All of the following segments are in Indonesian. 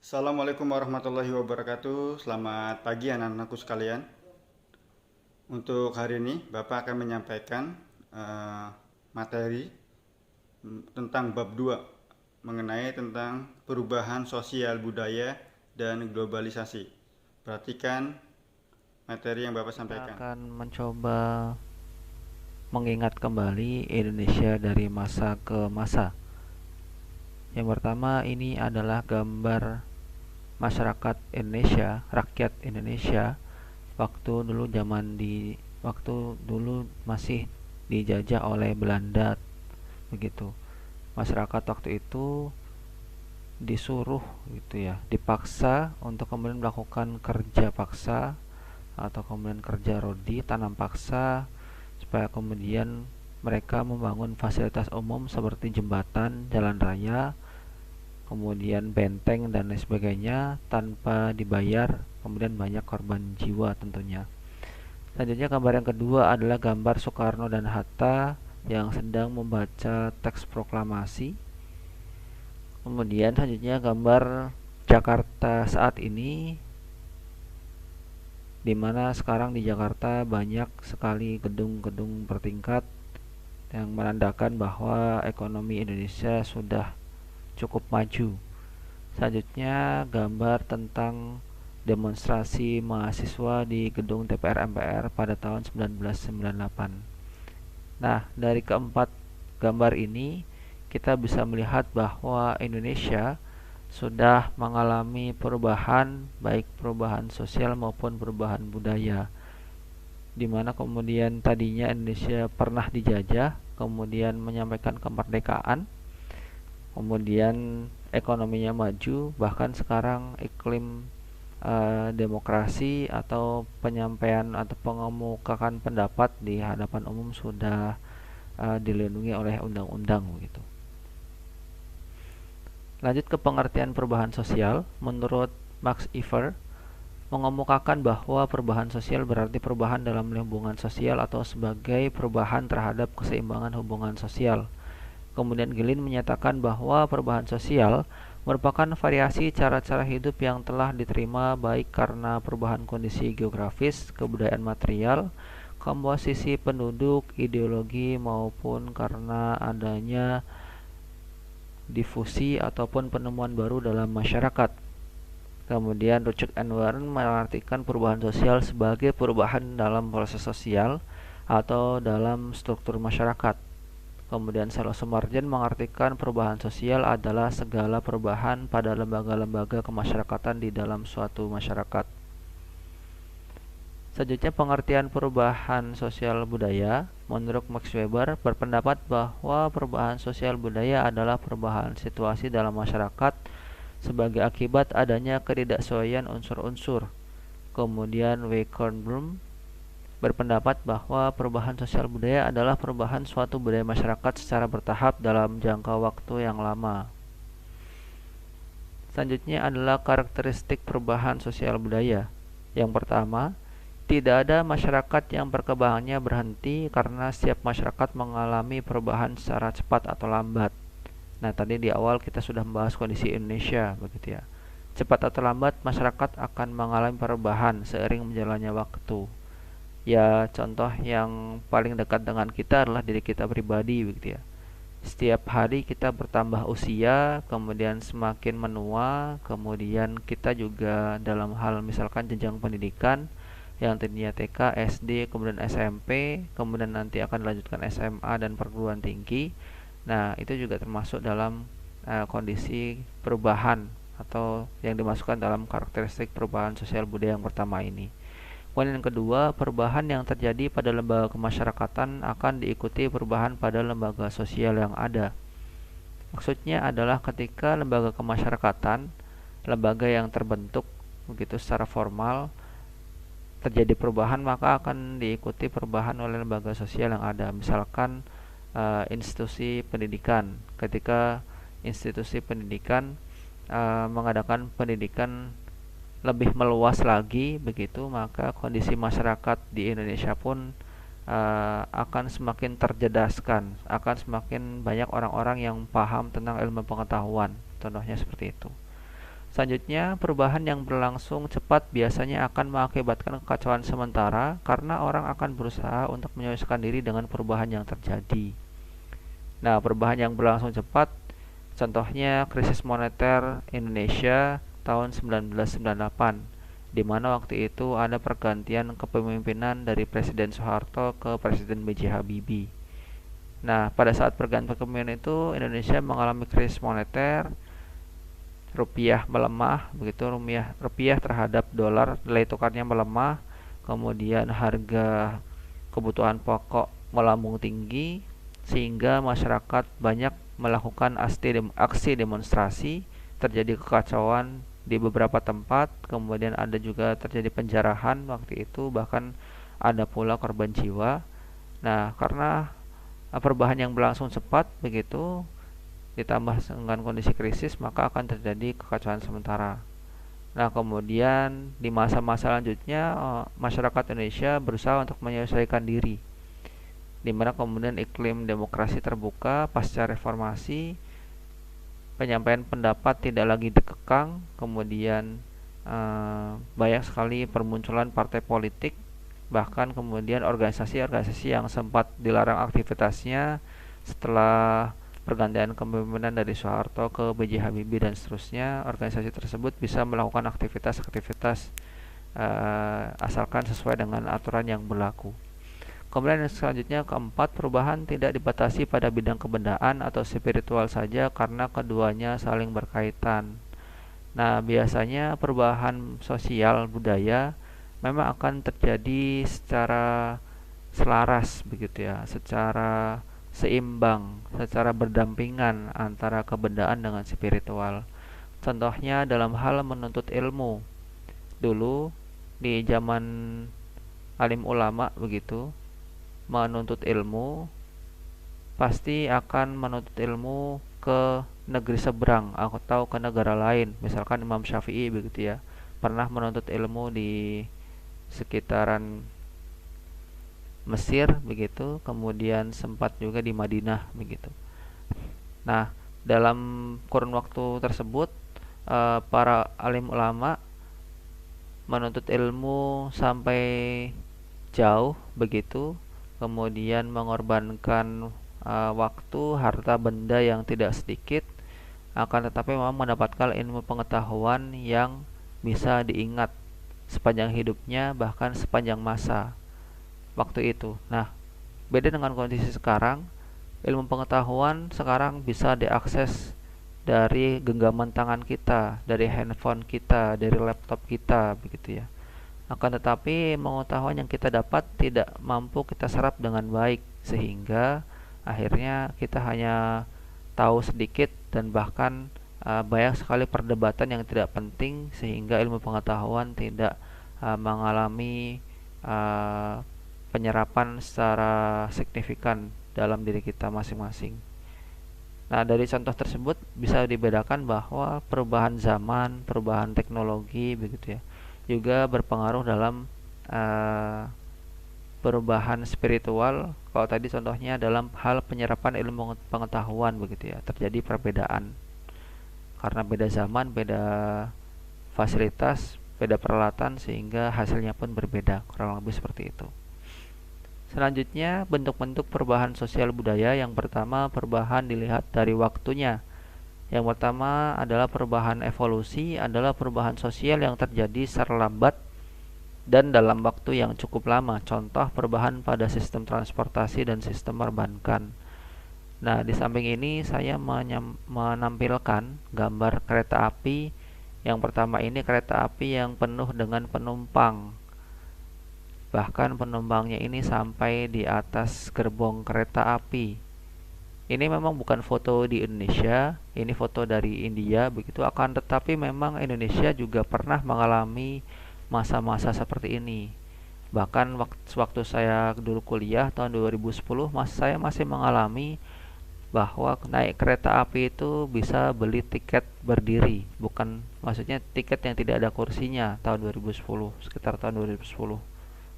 Assalamualaikum warahmatullahi wabarakatuh. Selamat pagi anak-anakku sekalian. Untuk hari ini, Bapak akan menyampaikan materi tentang bab 2 mengenai tentang perubahan sosial budaya dan globalisasi. Perhatikan materi yang Bapak Kita sampaikan. akan mencoba mengingat kembali Indonesia dari masa ke masa. Yang pertama ini adalah gambar masyarakat Indonesia, rakyat Indonesia waktu dulu masih dijajah oleh Belanda begitu. Masyarakat waktu itu disuruh gitu ya, dipaksa untuk kemudian melakukan kerja paksa atau kemudian kerja rodi, tanam paksa supaya kemudian mereka membangun fasilitas umum seperti jembatan, jalan raya, kemudian benteng dan lain sebagainya tanpa dibayar, kemudian banyak korban jiwa tentunya. Selanjutnya gambar yang kedua adalah gambar Soekarno dan Hatta yang sedang membaca teks proklamasi. Kemudian selanjutnya gambar Jakarta saat ini, di mana sekarang di Jakarta banyak sekali gedung-gedung bertingkat yang menandakan bahwa ekonomi Indonesia sudah cukup maju. Selanjutnya gambar tentang demonstrasi mahasiswa di gedung DPR MPR pada tahun 1998. Nah, dari keempat gambar ini kita bisa melihat bahwa Indonesia sudah mengalami perubahan, baik perubahan sosial maupun perubahan budaya, di mana kemudian tadinya Indonesia pernah dijajah, kemudian menyampaikan kemerdekaan, kemudian ekonominya maju, bahkan sekarang iklim demokrasi atau penyampaian atau pengemukakan pendapat di hadapan umum sudah dilindungi oleh undang-undang begitu. Lanjut ke pengertian perubahan sosial, menurut Max Iver mengemukakan bahwa perubahan sosial berarti perubahan dalam hubungan sosial atau sebagai perubahan terhadap keseimbangan hubungan sosial. Kemudian Gilin menyatakan bahwa perubahan sosial merupakan variasi cara-cara hidup yang telah diterima baik karena perubahan kondisi geografis, kebudayaan material, komposisi penduduk, ideologi maupun karena adanya difusi ataupun penemuan baru dalam masyarakat. Kemudian Ruchuk and Warren mengartikan perubahan sosial sebagai perubahan dalam proses sosial atau dalam struktur masyarakat. Kemudian Salo Sumarjan mengartikan perubahan sosial adalah segala perubahan pada lembaga-lembaga kemasyarakatan di dalam suatu masyarakat. Selanjutnya pengertian perubahan sosial budaya. Menurut Max Weber berpendapat bahwa perubahan sosial budaya adalah perubahan situasi dalam masyarakat sebagai akibat adanya ketidaksesuaian unsur-unsur. Kemudian Weikenblum berpendapat bahwa perubahan sosial budaya adalah perubahan suatu budaya masyarakat secara bertahap dalam jangka waktu yang lama. Selanjutnya adalah karakteristik perubahan sosial budaya. Yang pertama, tidak ada masyarakat yang perkembangannya berhenti karena setiap masyarakat mengalami perubahan secara cepat atau lambat. Nah, tadi di awal kita sudah membahas kondisi Indonesia, begitu ya. Cepat atau lambat, masyarakat akan mengalami perubahan seiring berjalannya waktu. Ya, contoh yang paling dekat dengan kita adalah diri kita pribadi, begitu ya. Setiap hari kita bertambah usia, kemudian semakin menua, kemudian kita juga dalam hal misalkan jenjang pendidikan yang tadinya TK, SD, kemudian SMP, kemudian nanti akan dilanjutkan SMA dan perguruan tinggi. Nah, itu juga termasuk dalam kondisi perubahan atau yang dimasukkan dalam karakteristik perubahan sosial budaya yang pertama ini. Kemudian yang kedua, perubahan yang terjadi pada lembaga kemasyarakatan akan diikuti perubahan pada lembaga sosial yang ada. Maksudnya adalah ketika lembaga kemasyarakatan, lembaga yang terbentuk begitu secara formal, terjadi perubahan maka akan diikuti perubahan oleh lembaga sosial yang ada. Misalkan institusi pendidikan, ketika institusi pendidikan mengadakan pendidikan lebih meluas lagi begitu, maka kondisi masyarakat di Indonesia pun akan semakin terjedaskan, akan semakin banyak orang-orang yang paham tentang ilmu pengetahuan, contohnya seperti itu. Selanjutnya, perubahan yang berlangsung cepat biasanya akan mengakibatkan kekacauan sementara karena orang akan berusaha untuk menyesuaikan diri dengan perubahan yang terjadi. Nah, perubahan yang berlangsung cepat, contohnya krisis moneter Indonesia tahun 1998, di mana waktu itu ada pergantian kepemimpinan dari Presiden Soeharto ke Presiden B.J. Habibie. Nah, pada saat pergantian kepemimpinan itu Indonesia mengalami krisis moneter, rupiah melemah, begitu rupiah terhadap dolar nilai tukarnya melemah, kemudian harga kebutuhan pokok melambung tinggi sehingga masyarakat banyak melakukan aksi demonstrasi, terjadi kekacauan di beberapa tempat, kemudian ada juga terjadi penjarahan waktu itu, bahkan ada pula korban jiwa. Nah, karena perubahan yang berlangsung cepat begitu ditambah dengan kondisi krisis, maka akan terjadi kekacauan sementara. Nah, kemudian di masa-masa selanjutnya masyarakat Indonesia berusaha untuk menyesuaikan diri, di mana kemudian iklim demokrasi terbuka pasca reformasi, penyampaian pendapat tidak lagi dikekang, kemudian banyak sekali permunculan partai politik, bahkan kemudian organisasi-organisasi yang sempat dilarang aktivitasnya setelah pergantian kepemimpinan dari Soeharto ke B.J. Habibie dan seterusnya, organisasi tersebut bisa melakukan aktivitas-aktivitas asalkan sesuai dengan aturan yang berlaku. Kemudian yang selanjutnya, keempat, perubahan tidak dibatasi pada bidang kebendaan atau spiritual saja karena keduanya saling berkaitan. Nah, biasanya perubahan sosial budaya memang akan terjadi secara selaras begitu ya, secara seimbang, secara berdampingan antara kebendaan dengan spiritual. Contohnya dalam hal menuntut ilmu. Dulu di zaman alim ulama begitu, menuntut ilmu pasti akan menuntut ilmu ke negeri seberang atau ke negara lain. Misalkan Imam Syafi'i begitu ya, pernah menuntut ilmu di sekitaran Mesir begitu, kemudian sempat juga di Madinah begitu. Nah, dalam kurun waktu tersebut para alim ulama menuntut ilmu sampai jauh begitu, kemudian mengorbankan waktu, harta benda yang tidak sedikit, akan tetapi memang mendapatkan ilmu pengetahuan yang bisa diingat sepanjang hidupnya, bahkan sepanjang masa waktu itu. Nah, beda dengan kondisi sekarang, ilmu pengetahuan sekarang bisa diakses dari genggaman tangan kita, dari handphone kita, dari laptop kita, begitu ya. Akan tetapi pengetahuan yang kita dapat tidak mampu kita serap dengan baik, sehingga akhirnya kita hanya tahu sedikit dan bahkan banyak sekali perdebatan yang tidak penting, sehingga ilmu pengetahuan tidak mengalami penyerapan secara signifikan dalam diri kita masing-masing. Nah, dari contoh tersebut bisa dibedakan bahwa perubahan zaman, perubahan teknologi begitu ya, juga berpengaruh dalam perubahan spiritual. Kalau tadi contohnya dalam hal penyerapan ilmu pengetahuan begitu ya, terjadi perbedaan karena beda zaman, beda fasilitas, beda peralatan, sehingga hasilnya pun berbeda, kurang lebih seperti itu. Selanjutnya, bentuk-bentuk perubahan sosial budaya. Yang pertama, perubahan dilihat dari waktunya. Yang pertama adalah perubahan evolusi, adalah perubahan sosial yang terjadi secara lambat dan dalam waktu yang cukup lama. Contoh perubahan pada sistem transportasi dan sistem perbankan. Nah, di samping ini saya menampilkan gambar kereta api. Yang pertama ini kereta api yang penuh dengan penumpang. Bahkan penumpangnya ini sampai di atas gerbong kereta api. Ini memang bukan foto di Indonesia, ini foto dari India begitu. Akan tetapi memang Indonesia juga pernah mengalami masa-masa seperti ini. Bahkan waktu saya dulu kuliah tahun 2010, saya masih mengalami bahwa naik kereta api itu bisa beli tiket berdiri, bukan maksudnya tiket yang tidak ada kursinya tahun 2010, sekitar tahun 2010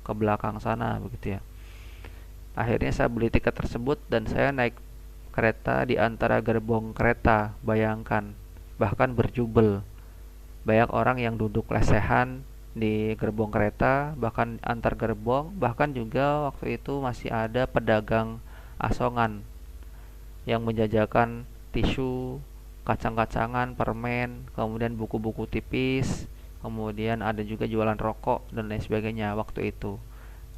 ke belakang sana begitu ya. Akhirnya saya beli tiket tersebut dan saya naik kereta di antara gerbong kereta, bayangkan, bahkan berjubel. banyak orang yang duduk lesehan di gerbong kereta, bahkan antar gerbong, bahkan juga waktu itu masih ada pedagang asongan yang menjajakan tisu, kacang-kacangan, permen, kemudian buku-buku tipis, kemudian ada juga jualan rokok dan lain sebagainya waktu itu.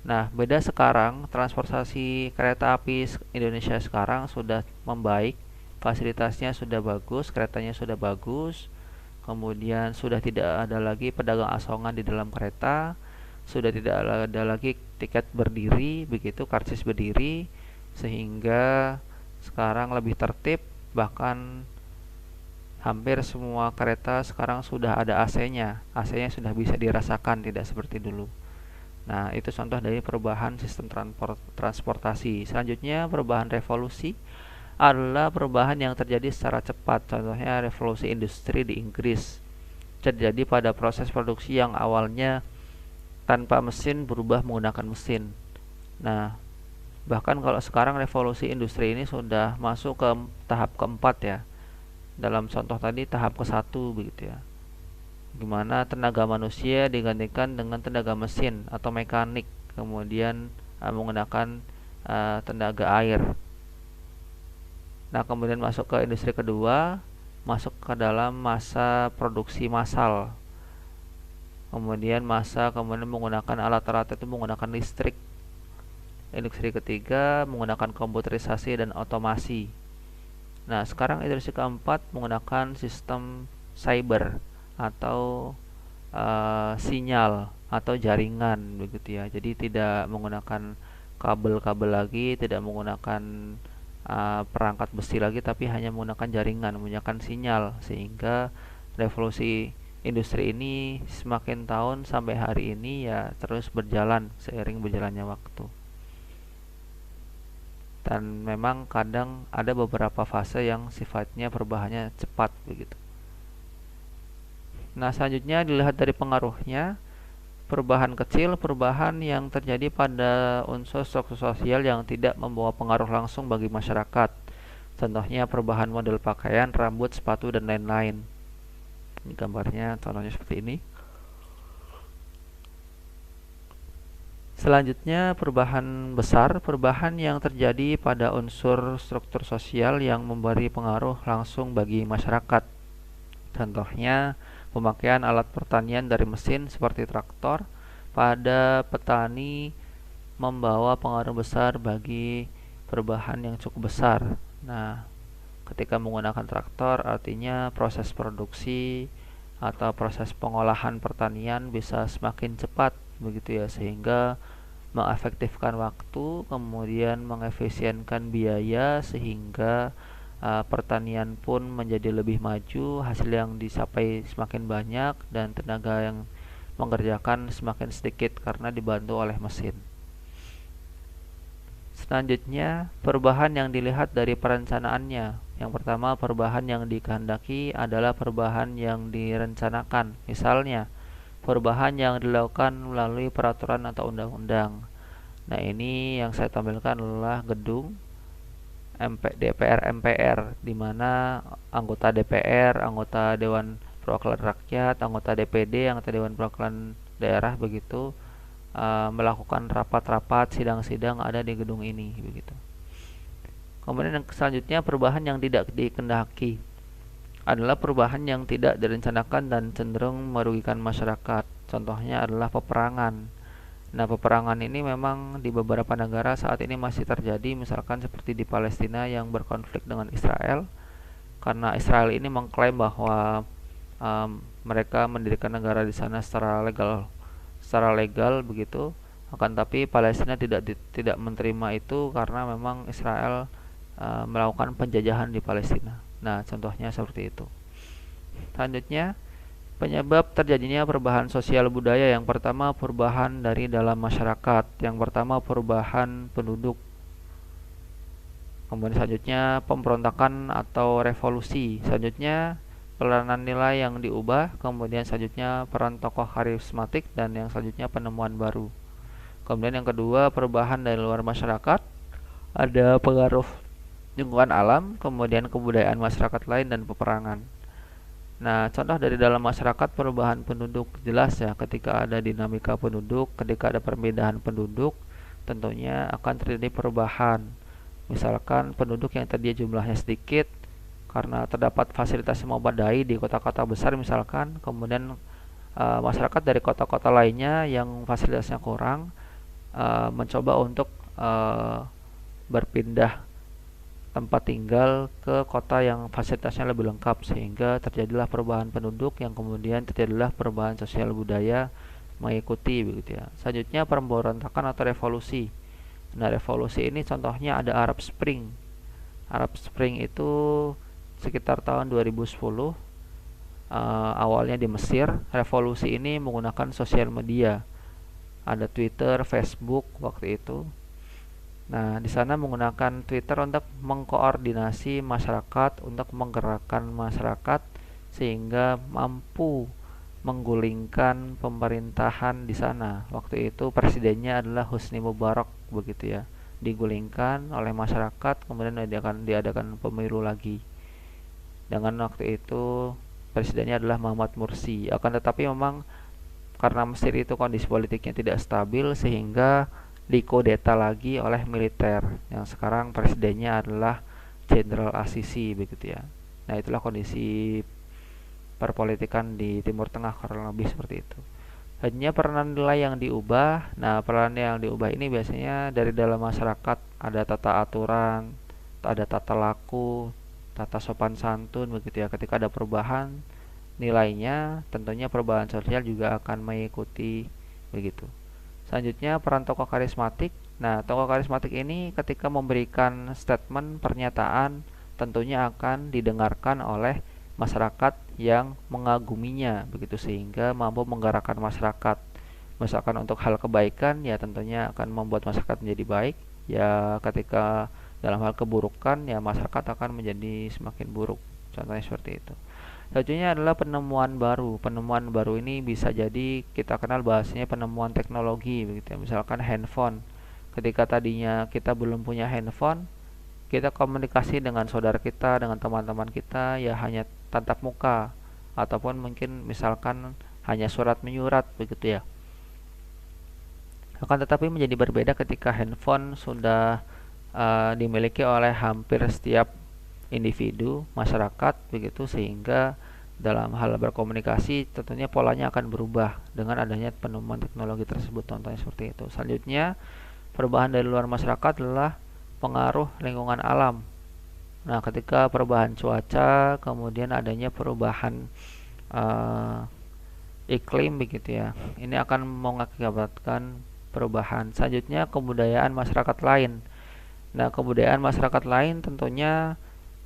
Nah, beda sekarang, transportasi kereta api Indonesia sekarang sudah membaik, fasilitasnya sudah bagus, keretanya sudah bagus, kemudian sudah tidak ada lagi pedagang asongan di dalam kereta, sudah tidak ada lagi tiket berdiri, begitu, karcis berdiri, sehingga sekarang lebih tertib, bahkan hampir semua kereta sekarang sudah ada AC-nya. AC-nya sudah bisa dirasakan, tidak seperti dulu. Nah, itu contoh dari perubahan sistem transportasi. Selanjutnya, perubahan revolusi adalah perubahan yang terjadi secara cepat. Contohnya revolusi industri di Inggris. Terjadi pada proses produksi yang awalnya tanpa mesin berubah menggunakan mesin. Nah, bahkan kalau sekarang revolusi industri ini sudah masuk ke tahap keempat ya. Dalam contoh tadi tahap ke-1 begitu ya. Gimana tenaga manusia digantikan dengan tenaga mesin atau mekanik, kemudian menggunakan tenaga air. Nah, kemudian masuk ke industri kedua, masuk ke dalam masa produksi massal. Kemudian menggunakan alat-alat itu menggunakan listrik. Industri ketiga menggunakan komputerisasi dan otomasi. Nah, sekarang industri keempat menggunakan sistem cyber atau sinyal atau jaringan begitu ya. Jadi tidak menggunakan kabel-kabel lagi, tidak menggunakan perangkat besi lagi, tapi hanya menggunakan jaringan, menggunakan sinyal, sehingga revolusi industri ini semakin tahun sampai hari ini ya terus berjalan seiring berjalannya waktu. Dan memang kadang ada beberapa fase yang sifatnya perubahannya cepat begitu. Nah, selanjutnya dilihat dari pengaruhnya, perubahan kecil, perubahan yang terjadi pada unsur struktur sosial yang tidak membawa pengaruh langsung bagi masyarakat. Contohnya perubahan model pakaian, rambut, sepatu, dan lain-lain. Ini gambarnya, contohnya seperti ini. Selanjutnya perubahan besar, perubahan yang terjadi pada unsur struktur sosial yang memberi pengaruh langsung bagi masyarakat. Contohnya pemakaian alat pertanian dari mesin seperti traktor pada petani membawa pengaruh besar bagi perubahan yang cukup besar. Nah, ketika menggunakan traktor artinya proses produksi atau proses pengolahan pertanian bisa semakin cepat begitu ya, sehingga mengefektifkan waktu, kemudian mengefisienkan biaya, sehingga pertanian pun menjadi lebih maju, hasil yang dicapai semakin banyak, dan tenaga yang mengerjakan semakin sedikit karena dibantu oleh mesin. Selanjutnya, perubahan yang dilihat dari perencanaannya. Yang pertama, perubahan yang dikehendaki adalah perubahan yang direncanakan. Misalnya, perubahan yang dilakukan melalui peraturan atau undang-undang. Nah, ini yang saya tampilkan adalah gedung DPR MPR, di mana anggota DPR, anggota Dewan Perwakilan Rakyat, anggota DPD, anggota Dewan Perwakilan Daerah begitu melakukan rapat-rapat, sidang-sidang ada di gedung ini begitu. Kemudian yang selanjutnya, perubahan yang tidak dikehendaki adalah perubahan yang tidak direncanakan dan cenderung merugikan masyarakat. Contohnya adalah peperangan. Nah, peperangan ini memang di beberapa negara saat ini masih terjadi, misalkan seperti di Palestina yang berkonflik dengan Israel, karena Israel ini mengklaim bahwa mereka mendirikan negara di sana secara legal begitu. Akan tapi Palestina tidak menerima itu karena memang Israel melakukan penjajahan di Palestina. Nah, contohnya seperti itu. Selanjutnya, penyebab terjadinya perubahan sosial budaya. Yang pertama, perubahan dari dalam masyarakat. Yang pertama, perubahan penduduk. Kemudian selanjutnya, pemberontakan atau revolusi. Selanjutnya, peranan nilai yang diubah. Kemudian selanjutnya, peran tokoh karismatik. Dan yang selanjutnya, penemuan baru. Kemudian yang kedua, perubahan dari luar masyarakat. Ada pengaruh lingkungan alam, kemudian kebudayaan masyarakat lain, dan peperangan. Nah, contoh dari dalam masyarakat perubahan penduduk jelas ya, ketika ada dinamika penduduk, ketika ada perpindahan penduduk, tentunya akan terjadi perubahan. Misalkan penduduk yang tadinya jumlahnya sedikit, karena terdapat fasilitas yang memadai di kota-kota besar misalkan, kemudian masyarakat dari kota-kota lainnya yang fasilitasnya kurang mencoba untuk berpindah tempat tinggal ke kota yang fasilitasnya lebih lengkap, sehingga terjadilah perubahan penduduk yang kemudian terjadilah perubahan sosial budaya mengikuti begitu ya. Selanjutnya pemberontakan atau revolusi. Nah, revolusi ini contohnya ada Arab Spring. Arab Spring itu sekitar tahun 2010, awalnya di Mesir. Revolusi ini menggunakan sosial media. Ada Twitter, Facebook waktu itu. Nah, di sana menggunakan Twitter untuk mengkoordinasi masyarakat, untuk menggerakkan masyarakat sehingga mampu menggulingkan pemerintahan di sana. Waktu itu presidennya adalah Husni Mubarak begitu ya. Digulingkan oleh masyarakat, kemudian diadakan pemilu lagi. Dengan waktu itu presidennya adalah Muhammad Mursi. Akan tetapi memang karena Mesir itu kondisi politiknya tidak stabil, sehingga dikudeta lagi oleh militer yang sekarang presidennya adalah Jenderal Asisi begitu ya. Nah, itulah kondisi perpolitikan di Timur Tengah kurang lebih seperti itu. Hanya peranan nilai yang diubah. Nah, peranan yang diubah ini biasanya dari dalam masyarakat, ada tata aturan, ada tata laku, tata sopan santun begitu ya. Ketika ada perubahan nilainya, tentunya perubahan sosial juga akan mengikuti begitu. Selanjutnya peran tokoh karismatik. Nah, tokoh karismatik ini ketika memberikan statement, pernyataan, tentunya akan didengarkan oleh masyarakat yang mengaguminya begitu, sehingga mampu menggerakkan masyarakat. Misalkan untuk hal kebaikan, ya tentunya akan membuat masyarakat menjadi baik. Ya, ketika dalam hal keburukan, ya masyarakat akan menjadi semakin buruk. Contohnya seperti itu. Selanjutnya adalah penemuan baru. Penemuan baru ini bisa jadi kita kenal bahasanya penemuan teknologi begitu ya. Misalkan handphone. Ketika tadinya kita belum punya handphone, kita komunikasi dengan saudara kita, dengan teman-teman kita ya hanya tatap muka, ataupun mungkin misalkan hanya surat menyurat begitu ya. Akan tetapi menjadi berbeda ketika handphone sudah dimiliki oleh hampir setiap individu masyarakat begitu, sehingga dalam hal berkomunikasi tentunya polanya akan berubah dengan adanya penemuan teknologi tersebut. Contohnya seperti itu. Selanjutnya perubahan dari luar masyarakat adalah pengaruh lingkungan alam. Nah, ketika perubahan cuaca, kemudian adanya perubahan iklim begitu ya, ini akan mengakibatkan perubahan. Selanjutnya kebudayaan masyarakat lain. Nah, kebudayaan masyarakat lain tentunya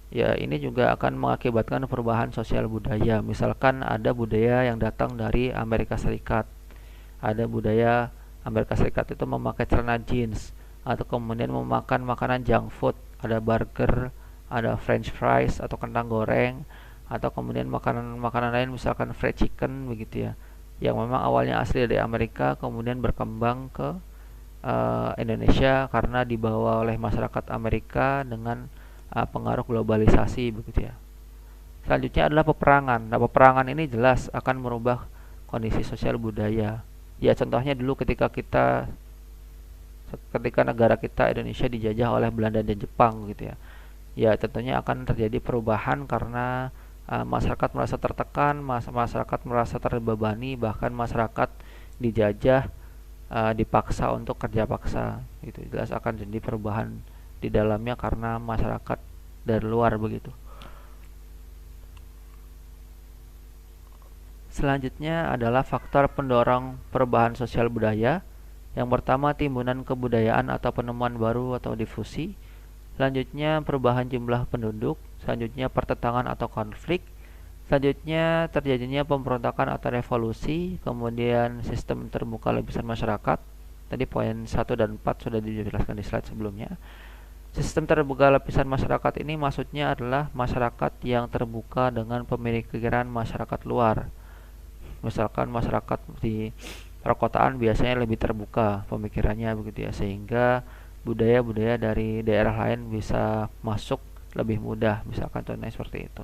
ya ini juga akan mengakibatkan perubahan sosial budaya. Misalkan ada budaya yang datang dari Amerika Serikat. Ada budaya Amerika Serikat itu memakai celana jeans, atau kemudian memakan makanan junk food, ada burger, ada french fries atau kentang goreng, atau kemudian makanan-makanan lain misalkan fried chicken begitu ya. Yang memang awalnya asli dari Amerika kemudian berkembang ke Indonesia karena dibawa oleh masyarakat Amerika dengan pengaruh globalisasi begitu ya. Selanjutnya adalah peperangan. Nah, peperangan ini jelas akan merubah kondisi sosial budaya. Ya, contohnya dulu ketika negara kita Indonesia dijajah oleh Belanda dan Jepang gitu ya. Ya, tentunya akan terjadi perubahan karena masyarakat merasa tertekan, masyarakat merasa terbebani, bahkan masyarakat dijajah, dipaksa untuk kerja paksa gitu. Jelas akan terjadi perubahan di dalamnya karena masyarakat dari luar begitu. Selanjutnya adalah faktor pendorong perubahan sosial budaya. Yang pertama timbunan kebudayaan atau penemuan baru atau difusi. Selanjutnya perubahan jumlah penduduk. Selanjutnya pertentangan atau konflik. Selanjutnya terjadinya pemberontakan atau revolusi. Kemudian sistem terbuka lapisan masyarakat. Tadi poin 1 dan 4 sudah dijelaskan di slide sebelumnya. Sistem terbuka lapisan masyarakat ini maksudnya adalah masyarakat yang terbuka dengan pemikiran masyarakat luar. Misalkan masyarakat di perkotaan biasanya lebih terbuka pemikirannya begitu ya, sehingga budaya-budaya dari daerah lain bisa masuk lebih mudah, misalkan contohnya seperti itu.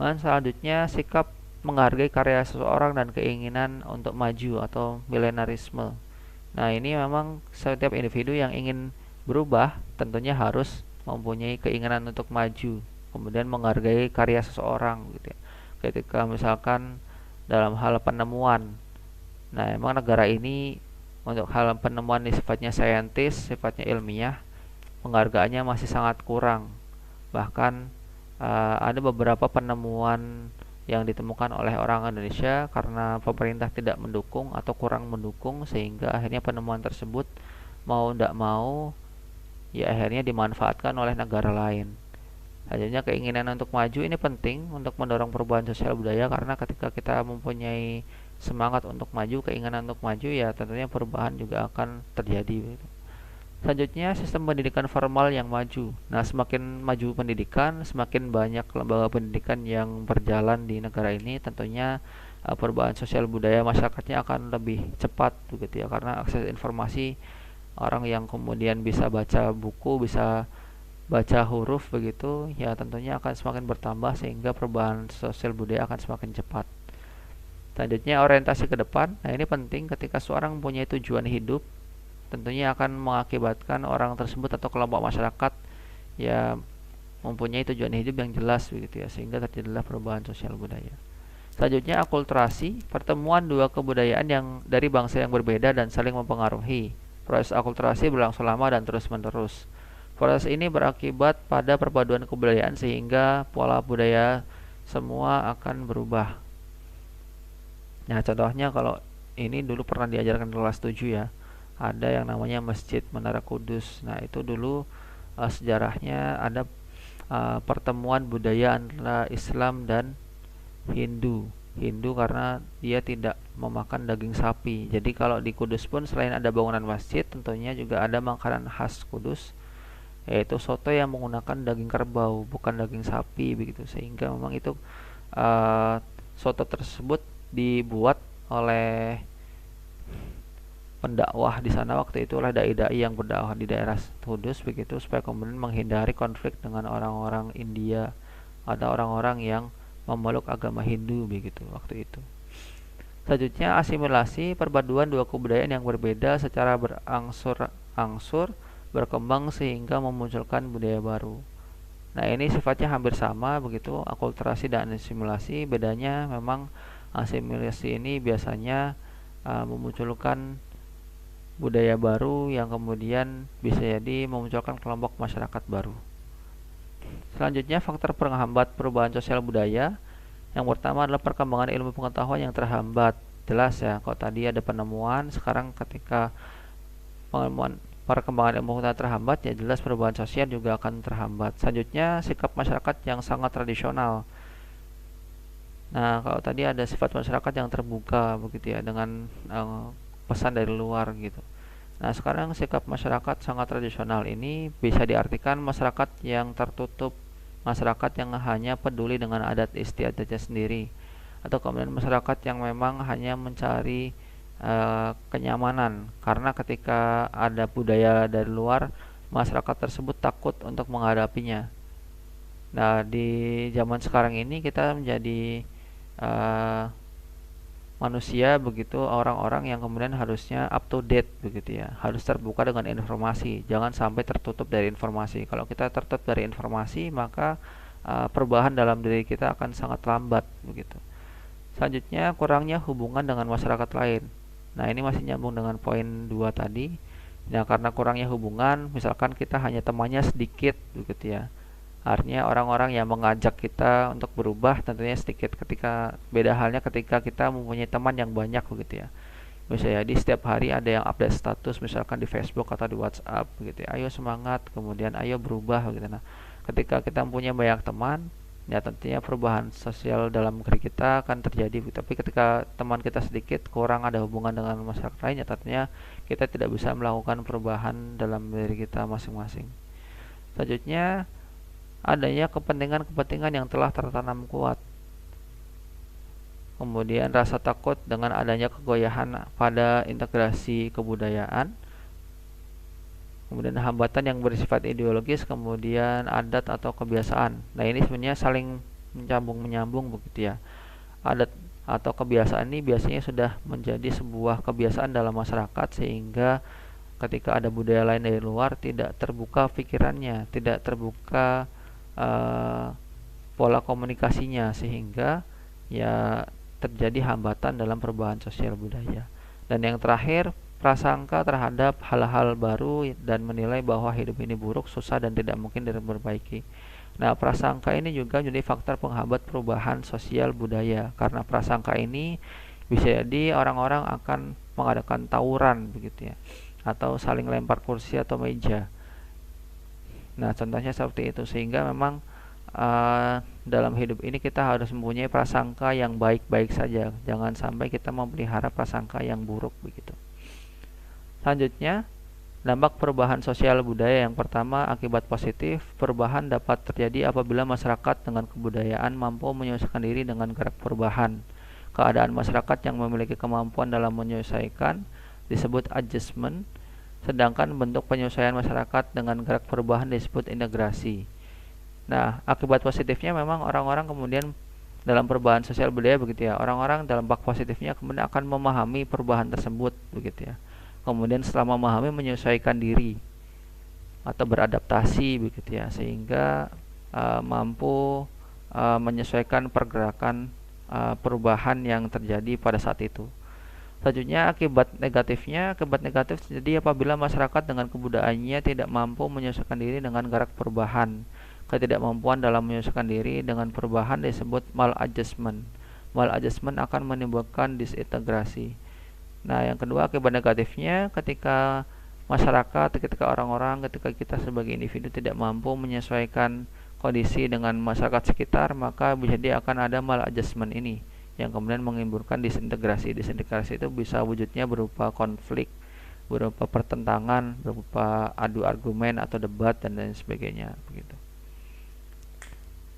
Dan selanjutnya sikap menghargai karya seseorang dan keinginan untuk maju atau milenarisme. Nah, ini memang setiap individu yang ingin berubah tentunya harus mempunyai keinginan untuk maju, kemudian menghargai karya seseorang gitu ya. Ketika misalkan dalam hal penemuan, nah emang negara ini untuk hal penemuan ini sifatnya saintis, sifatnya ilmiah, penghargaannya masih sangat kurang. Bahkan ada beberapa penemuan yang ditemukan oleh orang Indonesia karena pemerintah tidak mendukung atau kurang mendukung, sehingga akhirnya penemuan tersebut mau tidak mau ya akhirnya dimanfaatkan oleh negara lain. Selanjutnya keinginan untuk maju ini penting untuk mendorong perubahan sosial budaya, karena ketika kita mempunyai semangat untuk maju, keinginan untuk maju, ya tentunya perubahan juga akan terjadi. Selanjutnya, sistem pendidikan formal yang maju. Nah, semakin maju pendidikan, semakin banyak lembaga pendidikan yang berjalan di negara ini, tentunya perubahan sosial budaya masyarakatnya akan lebih cepat begitu ya, karena akses informasi, orang yang kemudian bisa baca buku, bisa baca huruf begitu, ya tentunya akan semakin bertambah, sehingga perubahan sosial budaya akan semakin cepat. Selanjutnya, orientasi ke depan. Nah, ini penting ketika seorang mempunyai tujuan hidup, tentunya akan mengakibatkan orang tersebut atau kelompok masyarakat ya mempunyai tujuan hidup yang jelas begitu ya, sehingga terjadilah perubahan sosial budaya. Selanjutnya, akulturasi, pertemuan dua kebudayaan yang dari bangsa yang berbeda dan saling mempengaruhi. Proses akulturasi berlangsung lama dan terus-menerus. Proses ini berakibat pada perpaduan kebudayaan sehingga pola budaya semua akan berubah. Nah, contohnya kalau ini dulu pernah diajarkan di kelas 7 ya. Ada yang namanya Masjid Menara Kudus. Nah, itu dulu sejarahnya ada pertemuan budaya antara Islam dan Hindu. Hindu karena dia tidak memakan daging sapi. Jadi kalau di Kudus pun selain ada bangunan masjid, tentunya juga ada makanan khas Kudus, yaitu soto yang menggunakan daging kerbau, bukan daging sapi begitu. Sehingga memang itu soto tersebut dibuat oleh pendakwah di sana waktu itu, oleh dai-dai yang berdakwah di daerah Kudus begitu, supaya kemudian menghindari konflik dengan orang-orang India atau orang-orang yang memeluk agama Hindu begitu waktu itu. Selanjutnya, asimilasi, perpaduan dua kebudayaan yang berbeda secara berangsur-angsur berkembang sehingga memunculkan budaya baru. Nah, ini sifatnya hampir sama begitu, akulturasi dan asimilasi. Bedanya memang asimilasi ini biasanya memunculkan budaya baru yang kemudian bisa jadi memunculkan kelompok masyarakat baru. Selanjutnya, faktor penghambat perubahan sosial budaya. Yang pertama adalah perkembangan ilmu pengetahuan yang terhambat. Jelas ya, kalau tadi ada penemuan, sekarang ketika perkembangan ilmu pengetahuan terhambat, ya jelas perubahan sosial juga akan terhambat. Selanjutnya, sikap masyarakat yang sangat tradisional. Nah, kalau tadi ada sifat masyarakat yang terbuka begitu ya, dengan pesan dari luar gitu. Nah, sekarang sikap masyarakat sangat tradisional ini bisa diartikan masyarakat yang tertutup, masyarakat yang hanya peduli dengan adat istiadatnya sendiri, atau kemudian masyarakat yang memang hanya mencari kenyamanan, karena ketika ada budaya dari luar, masyarakat tersebut takut untuk menghadapinya. Nah, di zaman sekarang ini kita menjadi manusia begitu, orang-orang yang kemudian harusnya up to date begitu ya, harus terbuka dengan informasi, jangan sampai tertutup dari informasi. Kalau kita tertutup dari informasi, maka perubahan dalam diri kita akan sangat lambat begitu. Selanjutnya, kurangnya hubungan dengan masyarakat lain. Nah, ini masih nyambung dengan poin 2 tadi. Nah, karena kurangnya hubungan, misalkan kita hanya temannya sedikit begitu ya, artinya orang-orang yang mengajak kita untuk berubah tentunya sedikit. Ketika beda halnya ketika kita mempunyai teman yang banyak begitu ya. Misalnya di setiap hari ada yang update status misalkan di Facebook atau di WhatsApp begitu ya. Ayo semangat, kemudian ayo berubah begitu. Nah, ketika kita mempunyai banyak teman, ya tentunya perubahan sosial dalam diri kita akan terjadi. Tapi ketika teman kita sedikit, kurang ada hubungan dengan masyarakat lain, ya tentunya kita tidak bisa melakukan perubahan dalam diri kita masing-masing. Selanjutnya, adanya kepentingan-kepentingan yang telah tertanam kuat. Kemudian rasa takut dengan adanya kegoyahan pada integrasi kebudayaan. Kemudian hambatan yang bersifat ideologis, kemudian adat atau kebiasaan. Nah, ini sebenarnya saling menyambung begitu ya. Adat atau kebiasaan ini biasanya sudah menjadi sebuah kebiasaan dalam masyarakat, sehingga ketika ada budaya lain dari luar tidak terbuka pikirannya, tidak terbuka pola komunikasinya, sehingga ya terjadi hambatan dalam perubahan sosial budaya. Dan yang terakhir, prasangka terhadap hal-hal baru dan menilai bahwa hidup ini buruk, susah, dan tidak mungkin diperbaiki. Nah, prasangka ini juga menjadi faktor penghambat perubahan sosial budaya, karena prasangka ini bisa jadi orang-orang akan mengadakan tawuran begitu ya, atau saling lempar kursi atau meja. Nah, contohnya seperti itu, sehingga memang dalam hidup ini kita harus mempunyai prasangka yang baik-baik saja, jangan sampai kita memelihara prasangka yang buruk begitu. Selanjutnya, dampak perubahan sosial budaya. Yang pertama, akibat positif. Perubahan dapat terjadi apabila masyarakat dengan kebudayaan mampu menyesuaikan diri dengan gerak perubahan. Keadaan masyarakat yang memiliki kemampuan dalam menyesuaikan disebut adjustment, sedangkan bentuk penyesuaian masyarakat dengan gerak perubahan disebut integrasi. Nah, akibat positifnya memang orang-orang kemudian dalam perubahan sosial budaya begitu ya. Orang-orang dalam dampak positifnya kemudian akan memahami perubahan tersebut begitu ya. Kemudian setelah memahami, menyesuaikan diri atau beradaptasi begitu ya, sehingga mampu menyesuaikan pergerakan perubahan yang terjadi pada saat itu. Selanjutnya, akibat negatifnya. Akibat negatif terjadi apabila masyarakat dengan kebudayaannya tidak mampu menyesuaikan diri dengan gerak perubahan. Ketidakmampuan dalam menyesuaikan diri dengan perubahan disebut maladjustment. Maladjustment akan menimbulkan disintegrasi. Nah, yang kedua, akibat negatifnya, ketika masyarakat, ketika orang-orang, ketika kita sebagai individu tidak mampu menyesuaikan kondisi dengan masyarakat sekitar, maka bisa jadi akan ada maladjustment ini yang kemudian menimbulkan disintegrasi. Disintegrasi itu bisa wujudnya berupa konflik, berupa pertentangan, berupa adu argumen atau debat dan lain sebagainya begitu.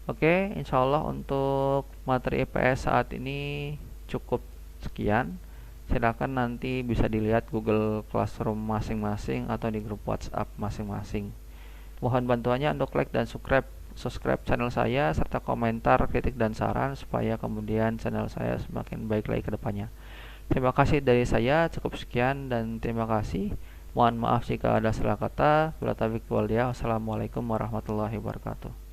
Oke, insyaallah untuk materi IPS saat ini cukup sekian. Silakan nanti bisa dilihat Google Classroom masing-masing atau di grup WhatsApp masing-masing. Mohon bantuannya untuk like dan subscribe channel saya, serta komentar, kritik, dan saran supaya kemudian channel saya semakin baik lagi ke depannya. Terima kasih dari saya, cukup sekian dan terima kasih. Mohon maaf jika ada salah kata. Wassalamualaikum warahmatullahi wabarakatuh.